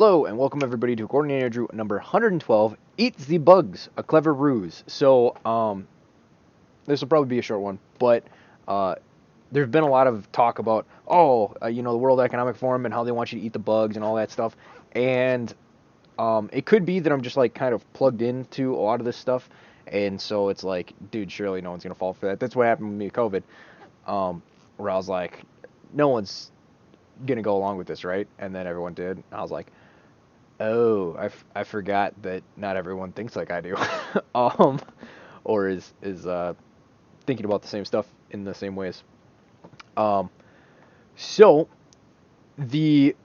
Hello and welcome everybody to Coordinator Drew number 112, Eat the Bugs, a clever ruse. This will probably be a short one, but uh, there's been a lot of talk about, the World Economic Forum and how they want you to eat the bugs and all that stuff. And it could be that I'm just like kind of plugged into a lot of this stuff. And so it's like, dude, surely no one's going to fall for that. That's what happened with me with COVID, where I was like, no one's going to go along with this, right? And then everyone did. And I was like, oh, I forgot that not everyone thinks like I do, um, or is thinking about the same stuff in the same ways. Um, so the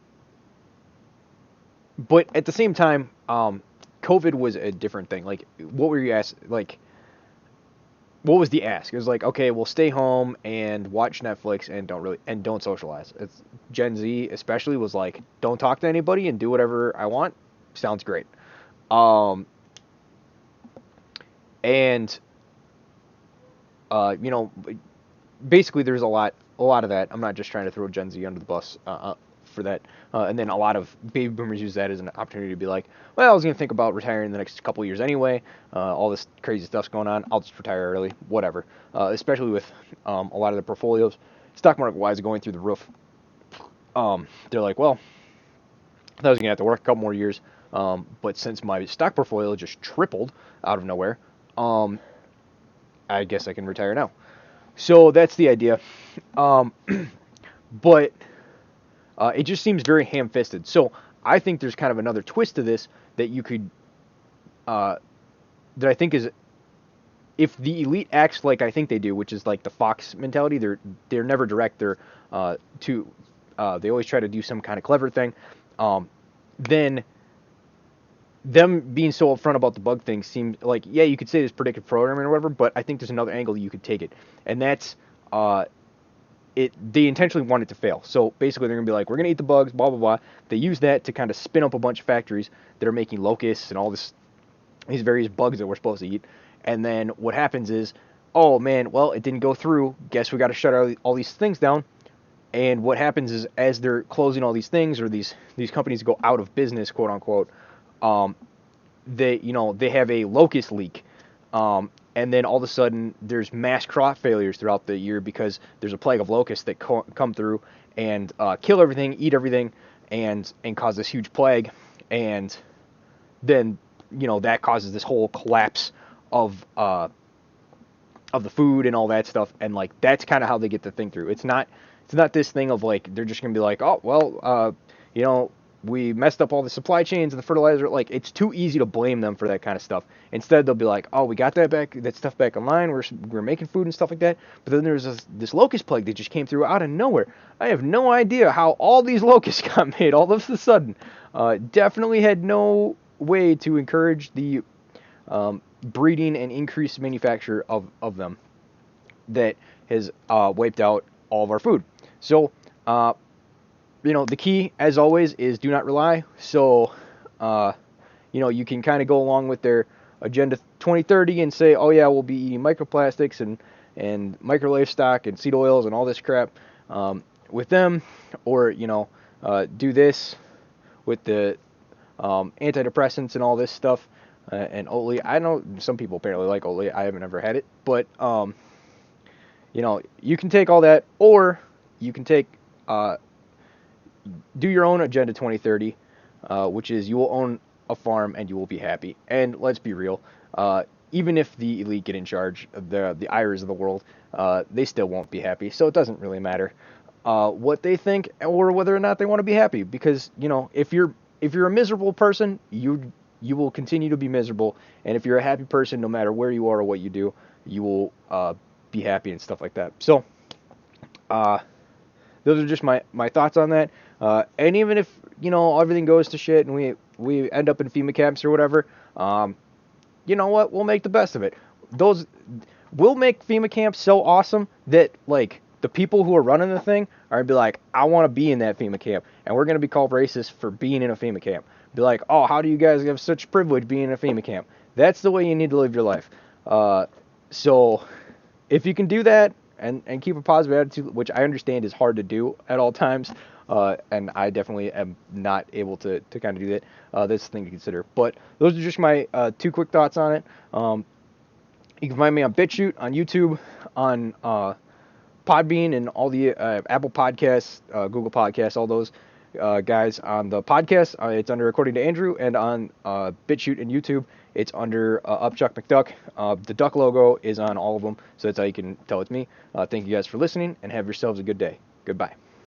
but at the same time, COVID was a different thing. Like, what were you asked? Like, what was the ask? It was like, okay, we'll stay home and watch Netflix and don't socialize. It's Gen Z especially was like, don't talk to anybody and do whatever I want. Sounds great. Um, and you know, basically there's a lot of that. I'm not just trying to throw Gen Z under the bus for that. And then a lot of baby boomers use that as an opportunity to be like, well, I was gonna think about retiring in the next couple of years anyway. All this crazy stuff's going on. I'll just retire early, whatever. Especially with a lot of the portfolios, stock market wise, going through the roof. They're like, well, I thought I was gonna have to work a couple more years. But since my stock portfolio just tripled out of nowhere, um, I guess I can retire now. So that's the idea. Um, but it just seems very ham-fisted. So I think there's kind of another twist to this that you could, uh, that I think is, if the elite acts like I think they do, which is like the Fox mentality, they're never direct. They always try to do some kind of clever thing. Then them being so upfront about the bug thing seems like, yeah, you could say there's predictive programming or whatever, but I think there's another angle you could take it, and that's they intentionally want it to fail. So basically, they're gonna be like, we're gonna eat the bugs, blah blah blah. They use that to kind of spin up a bunch of factories that are making locusts and all these various bugs that we're supposed to eat. And then what happens is, oh man, well, it didn't go through. Guess we got to shut all these things down. And what happens is, as they're closing all these things, or these companies go out of business, quote unquote, um, they have a locust leak, and then all of a sudden there's mass crop failures throughout the year because there's a plague of locusts that come through and kill everything, eat everything, and cause this huge plague, and then that causes this whole collapse of the food and all that stuff, and like that's kind of how they get the thing through. It's not this thing of like they're just gonna be like, oh well, we messed up all the supply chains and the fertilizer. Like, it's too easy to blame them for that kind of stuff. Instead, they'll be like, oh, we got that stuff back online. We're making food and stuff like that. But then there's this locust plague that just came through out of nowhere. I have no idea how all these locusts got made all of a sudden. Definitely had no way to encourage the breeding and increased manufacture of them that has wiped out all of our food. So, the key, as always, is do not rely. So, you can kind of go along with their Agenda 2030 and say, oh yeah, we'll be eating microplastics and micro livestock and seed oils and all this crap with them, or do this with the antidepressants and all this stuff and Oatly. I know some people apparently like Oatly. I haven't ever had it, but you can take all that, or you can take do your own Agenda 2030, which is you will own a farm and you will be happy. And let's be real, even if the elite get in charge, the IRAs of the world, they still won't be happy. So it doesn't really matter what they think or whether or not they want to be happy, because if you're a miserable person, you will continue to be miserable, and if you're a happy person, no matter where you are or what you do, you will be happy and stuff like that. So those are just my thoughts on that. And even if everything goes to shit and we end up in FEMA camps or whatever, you know what? We'll make the best of it. We'll make FEMA camps so awesome that like the people who are running the thing are gonna be like, I want to be in that FEMA camp, and we're gonna be called racist for being in a FEMA camp. Be like, oh, how do you guys have such privilege being in a FEMA camp? That's the way you need to live your life. So if you can do that, and keep a positive attitude, which I understand is hard to do at all times. And I definitely am not able to kind of do that. That's the thing to consider. But those are just my 2 quick thoughts on it. You can find me on BitChute, on YouTube, on Podbean, and all the Apple Podcasts, Google Podcasts, all those guys. On the podcast, it's under According to Andrew, and on BitChute and YouTube, it's under Upchuck McDuck. The duck logo is on all of them, so that's how you can tell it's me. Thank you guys for listening, and have yourselves a good day. Goodbye.